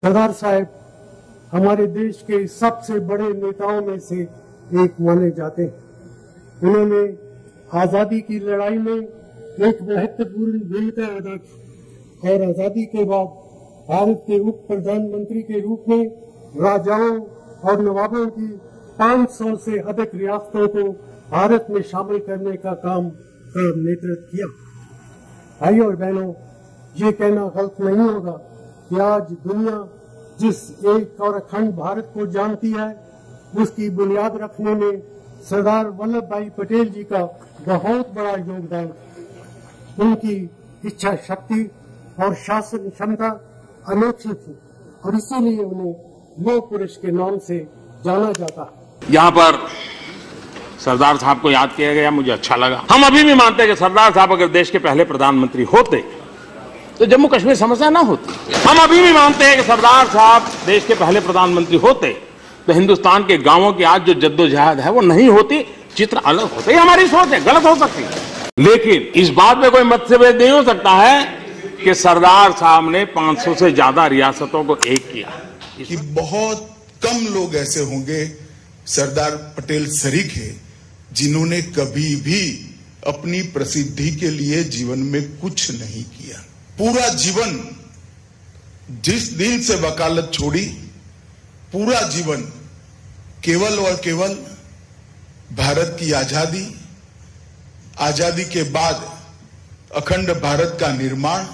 सरदार साहब हमारे देश के सबसे बड़े नेताओं में से एक माने जाते हैं। उन्होंने आजादी की लड़ाई में एक महत्वपूर्ण भूमिका अदा की और आजादी के बाद भारत के उप प्रधानमंत्री के रूप में राजाओं और नवाबों की 500 से अधिक रियासतों को भारत में शामिल करने का काम का नेतृत्व किया। भाइयों और बहनों, ये कहना गलत नहीं होगा कि आज दुनिया जिस एक और अखंड भारत को जानती है, उसकी बुनियाद रखने में सरदार वल्लभ भाई पटेल जी का बहुत बड़ा योगदान है। उनकी इच्छा शक्ति और शासन क्षमता अनोखी थी और इसीलिए उन्हें लोह पुरुष के नाम से जाना जाता है। यहाँ पर सरदार साहब को याद किया गया, मुझे अच्छा लगा। हम अभी भी मानते हैं कि सरदार साहब अगर देश के पहले प्रधानमंत्री होते तो जम्मू कश्मीर समस्या ना होती। हम अभी भी मानते हैं कि सरदार साहब देश के पहले प्रधानमंत्री होते तो हिंदुस्तान के गांवों की आज जो जद्दोजहद है वो नहीं होती, चित्र अलग होता। ये हमारी सोच है, गलत हो सकती है, लेकिन इस बात में कोई मतभेद नहीं हो सकता है कि सरदार साहब ने 500 से ज्यादा रियासतों को एक किया। कि बहुत कम लोग ऐसे होंगे सरदार पटेल शरीक है जिन्होंने कभी भी अपनी प्रसिद्धि के लिए जीवन में कुछ नहीं किया। पूरा जीवन, जिस दिन से वकालत छोड़ी, पूरा जीवन केवल और केवल भारत की आजादी, आजादी के बाद अखंड भारत का निर्माण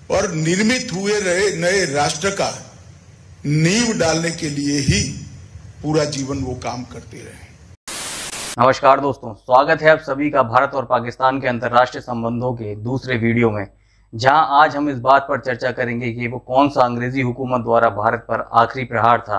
और निर्मित हुए रहे नए राष्ट्र का नींव डालने के लिए ही पूरा जीवन वो काम करते रहे। नमस्कार दोस्तों, स्वागत है आप सभी का भारत और पाकिस्तान के अंतर्राष्ट्रीय संबंधों के दूसरे वीडियो में, जहां आज हम इस बात पर चर्चा करेंगे कि वो कौन सा अंग्रेजी हुकूमत द्वारा भारत पर आखिरी प्रहार था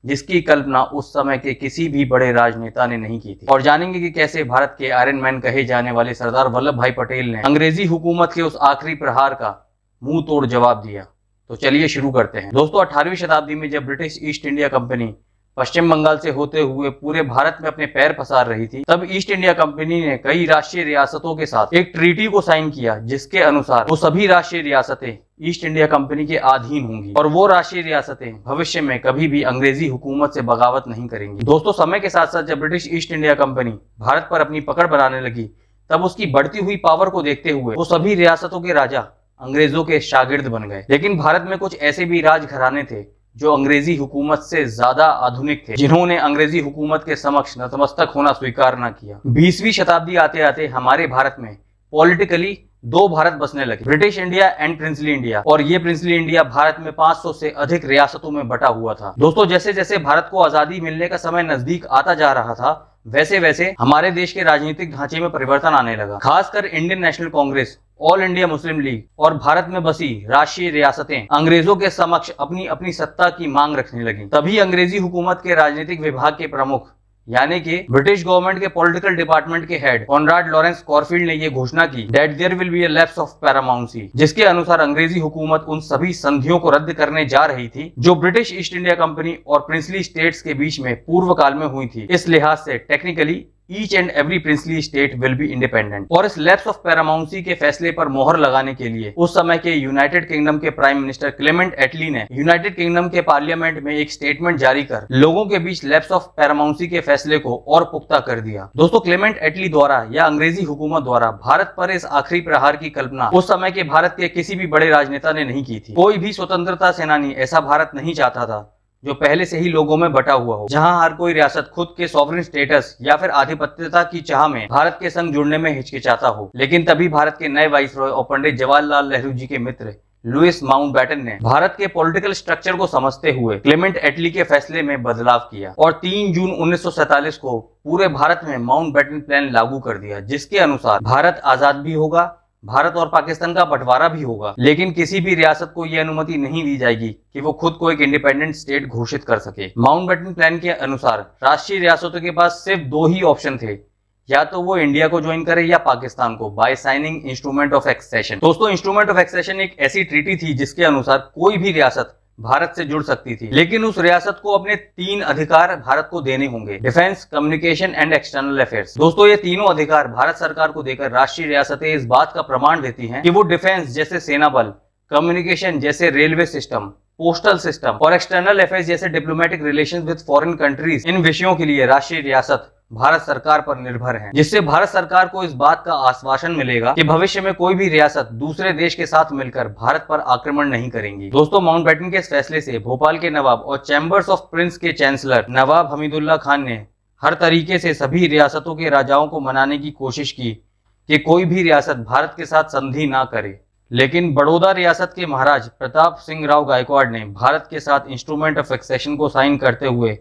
जिसकी कल्पना उस समय के किसी भी बड़े राजनेता ने नहीं की थी, और जानेंगे कि कैसे भारत के आयरन मैन कहे जाने वाले सरदार वल्लभ भाई पटेल ने अंग्रेजी हुकूमत के उस आखिरी प्रहार का मुंह तोड़ जवाब दिया। तो चलिए शुरू करते हैं। दोस्तों, 18वीं शताब्दी में जब ब्रिटिश ईस्ट इंडिया कंपनी पश्चिम बंगाल से होते हुए पूरे भारत में अपने पैर पसार रही थी, तब ईस्ट इंडिया कंपनी ने कई राष्ट्रीय रियासतों के साथ एक ट्रीटी को साइन किया जिसके अनुसार वो सभी राष्ट्रीय रियासतें ईस्ट इंडिया कंपनी के अधीन होंगी और वो राष्ट्रीय रियासतें भविष्य में कभी भी अंग्रेजी हुकूमत से बगावत नहीं करेंगी। दोस्तों, समय के साथ साथ जब British east India company Bharat पर अपनी पकड़ बनाने लगी, तब उसकी बढ़ती हुई पावर को देखते हुए वो सभी रियासतों के राजा अंग्रेजों के शागिर्द बन गए। लेकिन भारत में कुछ ऐसे भी राज घराने थे जो अंग्रेजी हुकूमत से ज्यादा आधुनिक थे, जिन्होंने अंग्रेजी हुकूमत के समक्ष नतमस्तक होना स्वीकार न किया। 20वीं शताब्दी आते आते हमारे भारत में पॉलिटिकली दो भारत बसने लगे, British India and princely India, और ये प्रिंसली इंडिया भारत में 500 से अधिक रियासतों में बटा हुआ था। दोस्तों, जैसे जैसे भारत को आजादी मिलने का समय नजदीक आता जा रहा था, वैसे वैसे हमारे देश के राजनीतिक ढांचे में परिवर्तन आने लगा। खासकर Indian national Congress, all India Muslim league और भारत में बसी राष्ट्रीय रियासतें अंग्रेजों के समक्ष अपनी अपनी सत्ता की मांग रखने लगी। तभी अंग्रेजी हुकूमत के राजनीतिक विभाग के प्रमुख यानी कि ब्रिटिश गवर्नमेंट के पॉलिटिकल डिपार्टमेंट के हेड कॉनराड लॉरेंस कॉरफील्ड ने यह घोषणा की that there will be a lapse of paramountcy, जिसके अनुसार अंग्रेजी हुकूमत उन सभी संधियों को रद्द करने जा रही थी जो ब्रिटिश ईस्ट इंडिया कंपनी और प्रिंसली स्टेट्स के बीच में पूर्व काल में हुई थी। इस लिहाज से technically each and every princely state will be independent. और इस लैप्स ऑफ पैरामाउंसी के फैसले पर मोहर लगाने के लिए उस समय के यूनाइटेड किंगडम के प्राइम मिनिस्टर क्लेमेंट एटली ने यूनाइटेड किंगडम के पार्लियामेंट में एक स्टेटमेंट जारी कर लोगों के बीच लैप्स ऑफ पैरामाउंसी के फैसले को और पुख्ता कर दिया। दोस्तों, क्लेमेंट एटली द्वारा या अंग्रेजी हुकूमत द्वारा भारत पर इस आखिरी प्रहार की कल्पना उस समय के भारत के किसी भी बड़े राजनेता ने नहीं की थी। कोई भी स्वतंत्रता सेनानी ऐसा भारत नहीं चाहता था जो पहले से ही लोगों में बटा हुआ हो, जहां हर कोई रियासत खुद के सॉवरेन स्टेटस या फिर आधिपत्यता की चाह में भारत के संग जुड़ने में हिचकिचाता हो। लेकिन तभी भारत के नए वाइसरॉय और पंडित जवाहरलाल नेहरू जी के मित्र लुईस माउंटबेटन ने भारत के पॉलिटिकल स्ट्रक्चर को समझते हुए क्लेमेंट एटली के फैसले में बदलाव किया और 3 जून 1947 को पूरे भारत में माउंटबेटन प्लान लागू कर दिया, जिसके अनुसार भारत आजाद भी होगा, भारत और पाकिस्तान का बंटवारा भी होगा, लेकिन किसी भी रियासत को यह अनुमति नहीं दी जाएगी कि वो खुद को एक इंडिपेंडेंट स्टेट घोषित कर सके। माउंटबेटन प्लान के अनुसार राष्ट्रीय रियासतों के पास सिर्फ 2 ही ऑप्शन थे, या तो वो इंडिया को ज्वाइन करे या पाकिस्तान को, by signing instrument of accession. दोस्तों, इंस्ट्रूमेंट ऑफ एक्सेशन एक ऐसी ट्रीटी थी जिसके अनुसार कोई भी रियासत भारत से जुड़ सकती थी, लेकिन उस रियासत को अपने 3 अधिकार भारत को देने होंगे, defence, communication and external affairs. दोस्तों, ये तीनों अधिकार भारत सरकार को देकर राष्ट्रीय रियासतें इस बात का प्रमाण देती हैं कि वो डिफेंस जैसे सेना बल, कम्युनिकेशन जैसे रेलवे सिस्टम पोस्टल सिस्टम और एक्सटर्नल अफेयर्स जैसे diplomatic relations with foreign countries, इन विषयों के लिए राष्ट्रीय रियासत भारत सरकार पर निर्भर है, जिससे भारत सरकार को इस बात का आश्वासन मिलेगा कि भविष्य में कोई भी रियासत दूसरे देश के साथ मिलकर भारत पर आक्रमण नहीं करेंगी। दोस्तों, माउंटबेटन के इस फैसले से भोपाल के नवाब और चैम्बर्स ऑफ प्रिंस के चांसलर नवाब हमीदुल्लाह खान ने हर तरीके से सभी रियासतों के राजाओं को मनाने की कोशिश की कि कोई भी रियासत भारत के साथ संधि ना करे। लेकिन बड़ौदा रियासत के महाराज प्रताप सिंह राव गायकवाड़ ने भारत के साथ इंस्ट्रूमेंट ऑफ एक्सेशन को साइन करते हुए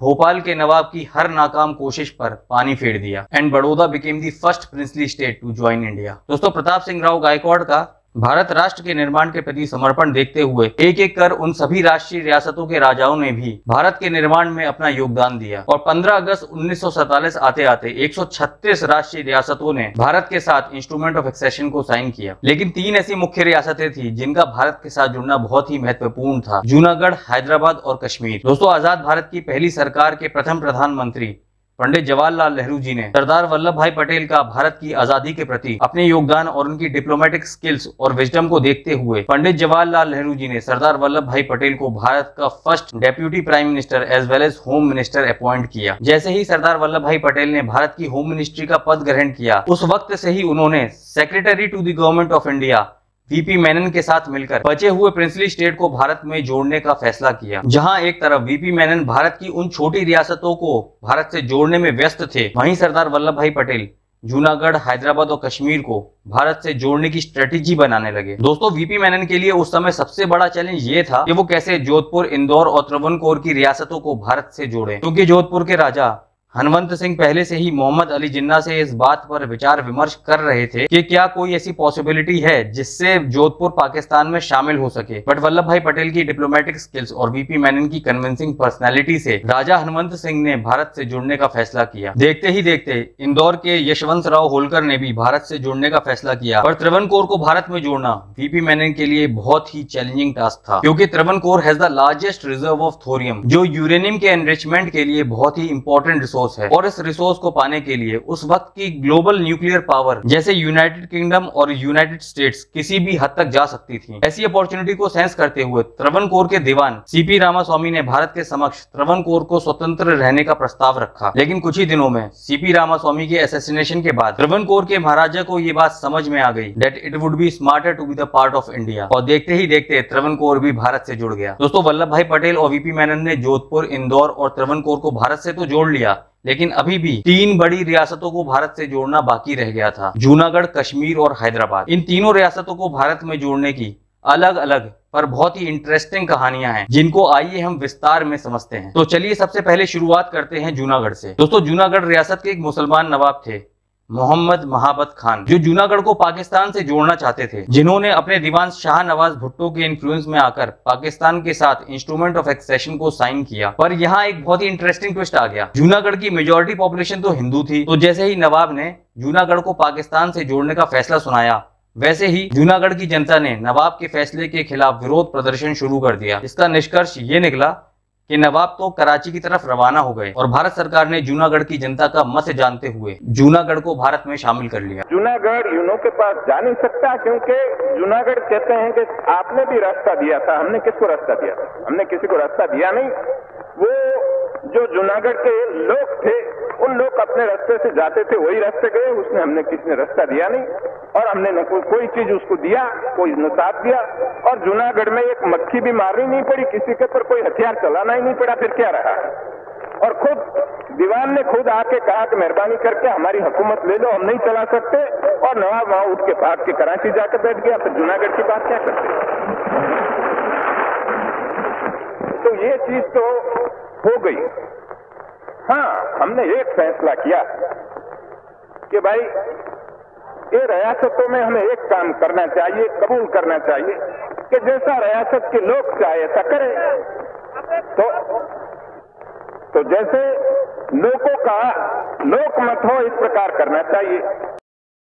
भोपाल के नवाब की हर नाकाम कोशिश पर पानी फेर दिया and Baroda became the first princely state to join India. दोस्तों, प्रताप सिंह राव गायकवाड़ का भारत राष्ट्र के निर्माण के प्रति समर्पण देखते हुए एक एक कर उन सभी राष्ट्रीय रियासतों के राजाओं ने भी भारत के निर्माण में अपना योगदान दिया और 15 अगस्त 1947 आते आते 136 राष्ट्रीय रियासतों ने भारत के साथ इंस्ट्रूमेंट ऑफ एक्सेशन को साइन किया। लेकिन 3 ऐसी मुख्य रियासतें थी जिनका भारत के साथ जुड़ना बहुत ही महत्वपूर्ण था: जूनागढ़, हैदराबाद और कश्मीर। दोस्तों, आजाद भारत की पहली सरकार के प्रथम प्रधानमंत्री पंडित जवाहरलाल नेहरू जी ने सरदार वल्लभ भाई पटेल का भारत की आजादी के प्रति अपने योगदान और उनकी डिप्लोमेटिक स्किल्स और विजडम को देखते हुए पंडित जवाहरलाल नेहरू जी ने सरदार वल्लभ भाई पटेल को भारत का first deputy prime minister as well as home minister appoint किया। जैसे ही सरदार वल्लभ भाई पटेल ने भारत की होम मिनिस्ट्री का पद ग्रहण किया, उस वक्त से ही उन्होंने secretary to the government of India VP Menon के साथ मिलकर बचे हुए प्रिंसली स्टेट को भारत में जोड़ने का फैसला किया। जहां एक तरफ वीपी मेनन भारत की उन छोटी रियासतों को भारत से जोड़ने में व्यस्त थे, वहीं सरदार वल्लभ भाई पटेल जूनागढ़, हैदराबाद और कश्मीर को भारत से जोड़ने की स्ट्रेटेजी बनाने लगे। दोस्तों, वीपी मेनन के लिए उस समय सबसे बड़ा चैलेंज ये था कि वो कैसे जोधपुर, इंदौर और त्रावणकोर की रियासतों को भारत से जोड़े, क्योंकि जोधपुर के राजा हनुमंत सिंह पहले से ही मोहम्मद अली जिन्ना से इस बात पर विचार विमर्श कर रहे थे कि क्या कोई ऐसी पॉसिबिलिटी है जिससे जोधपुर पाकिस्तान में शामिल हो सके। बट वल्लभ भाई पटेल की डिप्लोमेटिक स्किल्स और वीपी मेनन की कन्विंसिंग पर्सनैलिटी से राजा हनुमंत सिंह ने भारत से जुड़ने का फैसला किया। देखते ही देखते इंदौर के यशवंत राव होलकर ने भी भारत से जुड़ने का फैसला किया, पर त्रावणकोर को भारत में जोड़ना वीपी मेनन के लिए बहुत ही चैलेंजिंग टास्क था, क्योंकि Travancore has the largest reserve of thorium, जो यूरेनियम के एनरिचमेंट के लिए बहुत ही इंपॉर्टेंट रिसोर्स है। और इस रिसोर्स को पाने के लिए उस वक्त की ग्लोबल न्यूक्लियर पावर जैसे यूनाइटेड किंगडम और यूनाइटेड स्टेट्स किसी भी हद तक जा सकती थी। ऐसी अपॉर्चुनिटी को सेंस करते हुए त्रावणकोर के दीवान सीपी रामास्वामी ने भारत के समक्ष त्रावणकोर को स्वतंत्र रहने का प्रस्ताव रखा। लेकिन कुछ ही दिनों में सीपी रामास्वामी के असैसिनेशन के बाद त्रावणकोर के महाराजा को ये बात समझ में आ गई that it would be smarter to be the part of India, और देखते ही देखते त्रावणकोर भी भारत से जुड़ गया। दोस्तों, वल्लभ भाई पटेल और वीपी मेनन ने जोधपुर, इंदौर और त्रावणकोर को भारत से तो जोड़ लिया, लेकिन अभी भी 3 बड़ी रियासतों को भारत से जोड़ना बाकी रह गया था: जूनागढ़, कश्मीर और हैदराबाद। इन तीनों रियासतों को भारत में जोड़ने की अलग अलग पर बहुत ही इंटरेस्टिंग कहानियां हैं, जिनको आइए हम विस्तार में समझते हैं। तो चलिए सबसे पहले शुरुआत करते हैं जूनागढ़ से। दोस्तों, जूनागढ़ रियासत के एक मुसलमान नवाब थे, मोहम्मद महाबत खान, जो जूनागढ़ को पाकिस्तान से जोड़ना चाहते थे, जिन्होंने अपने दीवान शाह नवाज भुट्टो के इन्फ्लुएंस में आकर पाकिस्तान के साथ इंस्ट्रूमेंट ऑफ एक्सेशन को साइन किया। पर यहाँ एक बहुत ही इंटरेस्टिंग ट्विस्ट आ गया। जूनागढ़ की मेजॉरिटी पॉपुलेशन तो हिंदू थी, तो जैसे ही नवाब ने जूनागढ़ को पाकिस्तान से जोड़ने का फैसला सुनाया, वैसे ही जूनागढ़ की जनता ने नवाब के फैसले के खिलाफ विरोध प्रदर्शन शुरू कर दिया। इसका निष्कर्ष ये निकला कि नवाब तो कराची की तरफ रवाना हो गए और भारत सरकार ने जूनागढ़ की जनता का मत जानते हुए जूनागढ़ को भारत में शामिल कर लिया। जूनागढ़ यूनो के पास जा नहीं सकता, क्योंकि जूनागढ़ कहते हैं कि आपने भी रास्ता दिया था, हमने किसको रास्ता दिया? हमने किसी को रास्ता दिया नहीं। वो जो जूनागढ़ के लोग थे, उन लोग अपने रास्ते से जाते थे, वही रास्ते गए, उसने हमने किसी ने रास्ता दिया नहीं, और हमने न कोई चीज उसको दिया, कोई न साथ दिया। और जूनागढ़ में एक मक्खी भी मारनी नहीं पड़ी, किसी के ऊपर कोई हथियार चलाना ही नहीं पड़ा, फिर क्या रहा? और खुद दीवान ने खुद आके कहा कि मेहरबानी करके हमारी हुकूमत ले लो, हम नहीं चला सकते। और नवाब वहां उठ के भाग के कराची जाकर बैठ गया, फिर जूनागढ़ की बात क्या करते? तो ये चीज तो हो गई। हाँ, हमने एक फैसला किया कि भाई ये रियासतों में हमें एक काम करना चाहिए, कबूल करना चाहिए कि जैसा रियासत के लोग चाहे ऐसा करें। तो जैसे लोगों का लोकमत हो, इस प्रकार करना चाहिए।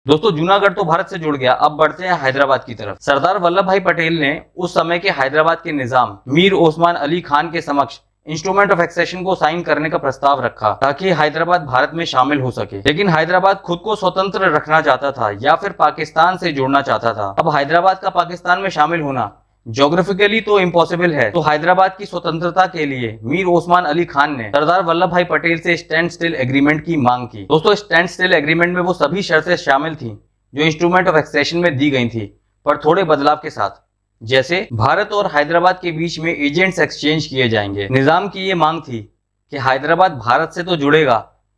दोस्तों, जूनागढ़ तो भारत से जुड़ गया। अब बढ़ते हैं हैदराबाद की तरफ। सरदार वल्लभ भाई पटेल ने उस समय के हैदराबाद के निजाम मीर ओस्मान अली खान के समक्ष इंस्ट्रूमेंट ऑफ एक्सेशन को साइन करने का प्रस्ताव रखा ताकि हैदराबाद भारत में शामिल हो सके। लेकिन हैदराबाद खुद को स्वतंत्र रखना चाहता था या फिर पाकिस्तान से जोड़ना चाहता था। अब हैदराबाद का पाकिस्तान में शामिल होना ज्योग्राफिकली तो इम्पॉसिबल है, तो हैदराबाद की स्वतंत्रता के लिए मीर ओस्मान अली खान ने सरदार वल्लभ भाई पटेल से स्टैंड स्टिल एग्रीमेंट की मांग की। दोस्तों, स्टैंड स्टिल एग्रीमेंट में वो सभी शर्तें शामिल थी जो इंस्ट्रूमेंट ऑफ एक्सेशन में दी गई थी, पर थोड़े बदलाव के साथ। जैसे भारत और हैदराबाद के बीच में एजेंट्स एक्सचेंज किए जाएंगे। निजाम की ये मांग थी कि हैदराबाद भारत से तो जुड़ेगा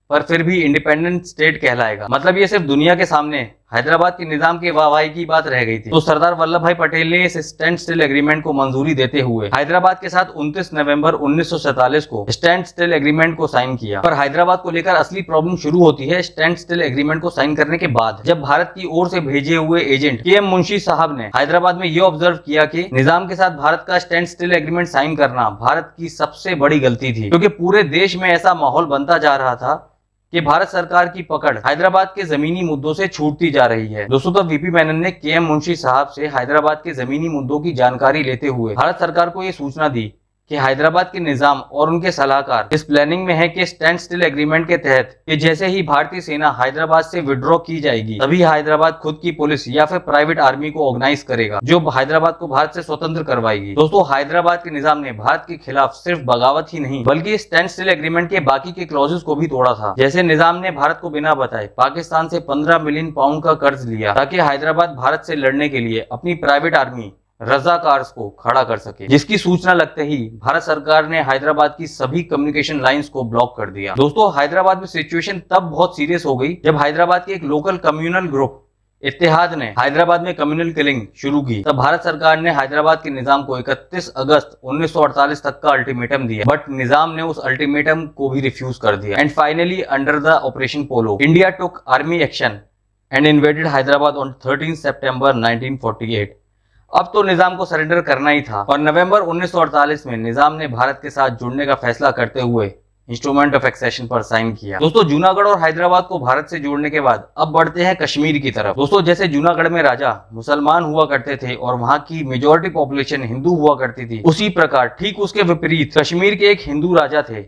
पर फिर भी इंडिपेंडेंट स्टेट कहलाएगा। मतलब ये सिर्फ दुनिया के सामने हैदराबाद के निजाम के वाहवाही की बात रह गई थी। तो सरदार वल्लभ भाई पटेल ने इस स्टैंड स्टिल एग्रीमेंट को मंजूरी देते हुए हैदराबाद के साथ 29 नवंबर 1947 को स्टैंड स्टिल एग्रीमेंट को साइन किया। पर हैदराबाद को लेकर असली प्रॉब्लम शुरू होती है स्टैंड स्टिल एग्रीमेंट को साइन करने के बाद, जब भारत की ओर से भेजे हुए एजेंट के एम मुंशी साहब ने हैदराबाद में ये ऑब्जर्व किया कि निजाम के साथ भारत का स्टैंड स्टिल एग्रीमेंट साइन करना भारत की सबसे बड़ी गलती थी, क्योंकि पूरे देश में ऐसा माहौल बनता जा रहा था कि भारत सरकार की पकड़ हैदराबाद के जमीनी मुद्दों से छूटती जा रही है। दोस्तों, तब वीपी मेनन ने के एम मुंशी साहब से हैदराबाद के जमीनी मुद्दों की जानकारी लेते हुए भारत सरकार को यह सूचना दी कि हैदराबाद के निजाम और उनके सलाहकार इस प्लानिंग में है कि स्टैंड स्टिल एग्रीमेंट के तहत कि जैसे ही भारतीय सेना हैदराबाद से विड्रॉ की जाएगी तभी हैदराबाद खुद की पुलिस या फिर प्राइवेट आर्मी को ऑर्गेनाइज करेगा जो हैदराबाद को भारत से स्वतंत्र करवाएगी। दोस्तों, हैदराबाद के निजाम ने भारत के खिलाफ सिर्फ बगावत ही नहीं बल्कि स्टैंड स्टिल एग्रीमेंट के बाकी के क्लॉजेस को भी तोड़ा था। जैसे निजाम ने भारत को बिना बताए पाकिस्तान से 15 मिलियन पाउंड का कर्ज लिया ताकि हैदराबाद भारत से लड़ने के लिए अपनी प्राइवेट आर्मी रजाकार्स को खड़ा कर सके, जिसकी सूचना लगते ही भारत सरकार ने हैदराबाद की सभी कम्युनिकेशन लाइंस को ब्लॉक कर दिया। दोस्तों, हैदराबाद में सिचुएशन तब बहुत सीरियस हो गई जब हैदराबाद के एक लोकल कम्युनल ग्रुप इत्तेहाद ने हैदराबाद में कम्युनल किलिंग शुरू की। तब भारत सरकार ने हैदराबाद के निजाम को 31 अगस्त 1948 तक का अल्टीमेटम दिया, बट निजाम ने उस अल्टीमेटम को भी रिफ्यूज कर दिया। And finally under the operation polo India took army action and invaded Hyderabad on 13 सितंबर 1948। अब तो निजाम को सरेंडर करना ही था और नवंबर 1948 में निजाम ने भारत के साथ जुड़ने का फैसला करते हुए इंस्ट्रूमेंट ऑफ एक्सेशन पर साइन किया। दोस्तों, जूनागढ़ और हैदराबाद को भारत से जोड़ने के बाद अब बढ़ते हैं कश्मीर की तरफ। दोस्तों, जैसे जूनागढ़ में राजा मुसलमान हुआ करते थे और वहां की मेजॉरिटी पॉपुलेशन हिंदू हुआ करती थी, उसी प्रकार ठीक उसके विपरीत कश्मीर के एक हिंदू राजा थे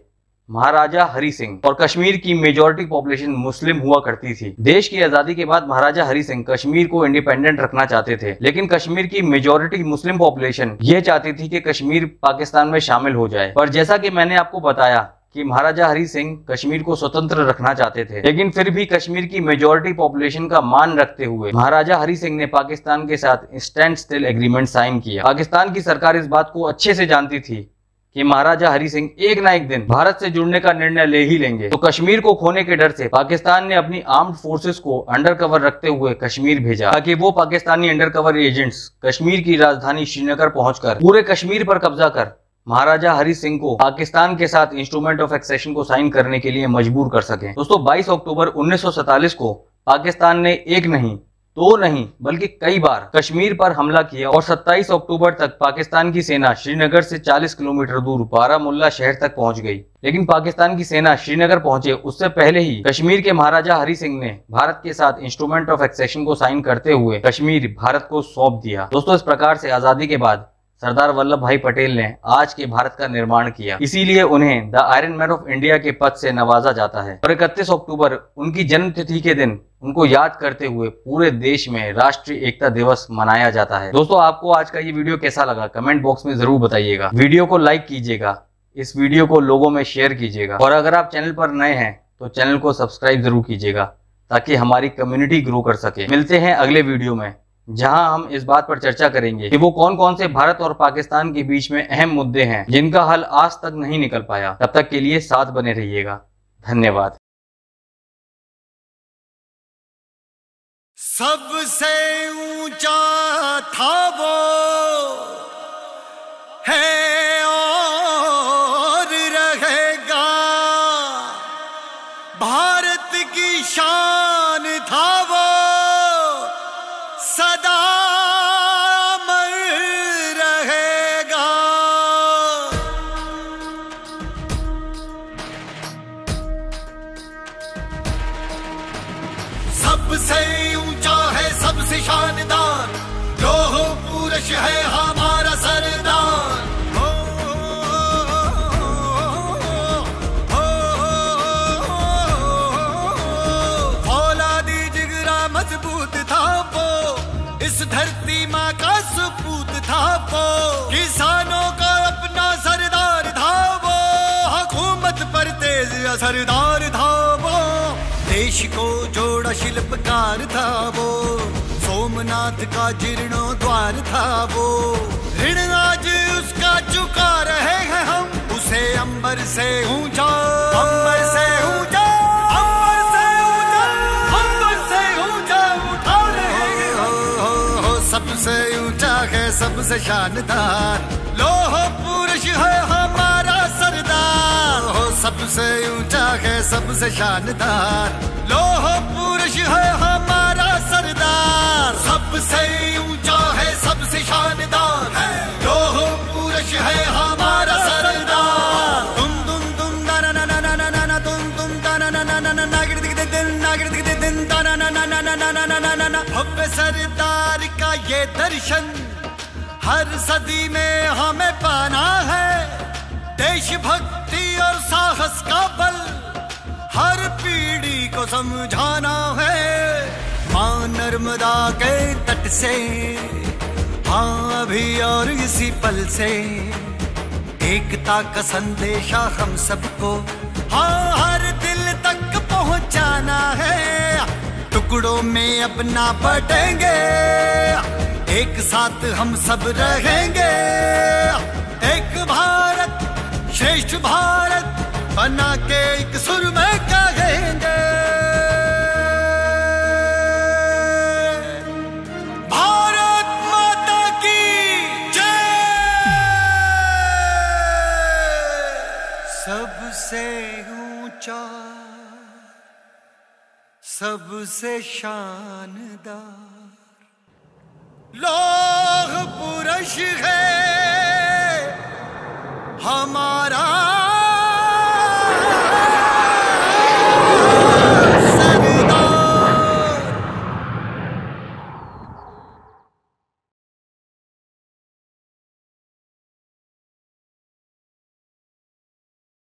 महाराजा हरि सिंह और कश्मीर की मेजॉरिटी पॉपुलेशन मुस्लिम हुआ करती थी। देश की आजादी के बाद महाराजा हरि सिंह कश्मीर को इंडिपेंडेंट रखना चाहते थे, लेकिन कश्मीर की मेजॉरिटी मुस्लिम पॉपुलेशन यह चाहती थी कि कश्मीर पाकिस्तान में शामिल हो जाए। पर जैसा कि मैंने आपको बताया कि महाराजा हरि सिंह कश्मीर को स्वतंत्र रखना चाहते थे, लेकिन फिर भी कश्मीर की मेजॉरिटी पॉपुलेशन का मान रखते हुए महाराजा हरि सिंह ने पाकिस्तान के साथ स्टैंड स्टिल एग्रीमेंट साइन किया। पाकिस्तान की सरकार इस बात को अच्छे से जानती थी कि महाराजा हरि सिंह एक ना एक दिन भारत से जुड़ने का निर्णय ले ही लेंगे, तो कश्मीर को खोने के डर से पाकिस्तान ने अपनी आर्म्ड फोर्सेस को अंडर कवर रखते हुए कश्मीर भेजा ताकि वो Pakistani under cover agents Kashmir की राजधानी श्रीनगर पहुंचकर पूरे कश्मीर पर कब्जा कर महाराजा हरि सिंह को पाकिस्तान के साथ इंस्ट्रूमेंट ऑफ एक्सेशन को साइन करने के लिए मजबूर कर सके। दोस्तों, 22 अक्टूबर 1947 को पाकिस्तान ने एक नहीं दो नहीं बल्कि कई बार कश्मीर पर हमला किया और 27 अक्टूबर तक पाकिस्तान की सेना श्रीनगर से 40 किलोमीटर दूर बारामुल्ला शहर तक पहुंच गई। लेकिन पाकिस्तान की सेना श्रीनगर पहुंचे उससे पहले ही कश्मीर के महाराजा हरि सिंह ने भारत के साथ इंस्ट्रूमेंट ऑफ एक्सेशन को साइन करते हुए कश्मीर भारत को सौंप दिया। दोस्तों, इस प्रकार से आजादी के बाद सरदार वल्लभ भाई पटेल ने आज के भारत का निर्माण किया, इसीलिए उन्हें the iron man of India के पद से नवाजा जाता है। और 31 अक्टूबर उनकी जन्म तिथि के दिन उनको याद करते हुए पूरे देश में राष्ट्रीय एकता दिवस मनाया जाता है। दोस्तों, आपको आज का ये वीडियो कैसा लगा कमेंट बॉक्स में जरूर बताइएगा। वीडियो को लाइक कीजिएगा, इस वीडियो को लोगों में शेयर कीजिएगा और अगर आप चैनल पर नए हैं तो चैनल को सब्सक्राइब जरूर कीजिएगा ताकि हमारी कम्युनिटी ग्रो कर सके। मिलते हैं अगले वीडियो में जहां हम इस बात पर चर्चा करेंगे कि वो कौन कौन से भारत और पाकिस्तान के बीच में अहम मुद्दे हैं जिनका हल आज तक नहीं निकल पाया। तब तक के लिए साथ बने रहिएगा। धन्यवाद। सबसे ऊंचा था वो है और रहेगा, भारत की शान था वो सदा अमर रहेगा। सबसे ऊंचा है सबसे शानदार, लोह पुरुष है हमारा सरदार। फौलादी जिगरा असरदार था वो, देश को जोड़ा शिल्पकार था वो, सोमनाथ का जीर्णोद्वार था वो। ऋण आज उसका चुका रहे हैं हम, उसे अंबर से ऊंचा, अंबर से ऊंचा, अंबर से ऊंचा, अंबर से ऊंचा उठा रहे हैं। सबसे ऊंचा है सबसे शानदार, लोह पुरुष है हमारा सरदार। हो सबसे ऊंचा है सबसे शानदार, लोह पुरुष है हमारा सरदार। सबसे ऊंचा है सबसे शानदार, लोह पुरुष है हमारा सरदार। तुम ना ना ना ना ना ना ना तुम ना ना ना ना ना ना नागिर दिख दिन नागिर दिख दिन ना ना ना ना ना ना ना ना ना ना ना। भव्य सरदार का ये दर्शन हर सदी में हमें पाना है। देशभक्ति और साहस का बल हर पीढ़ी को समझाना है। मां नर्मदा के तट से, हाँ अभी और इसी पल से, एकता का संदेशा हम सबको, हाँ हर दिल तक पहुंचाना है। टुकड़ों में अपना बटेंगे, एक साथ हम सब रहेंगे। एक भारत श्रेष्ठ भारत बना के एक सुर में कहेंगे। भारत माता की जय। सबसे ऊंचा सबसे शानदार लोह पुरुष है हमारा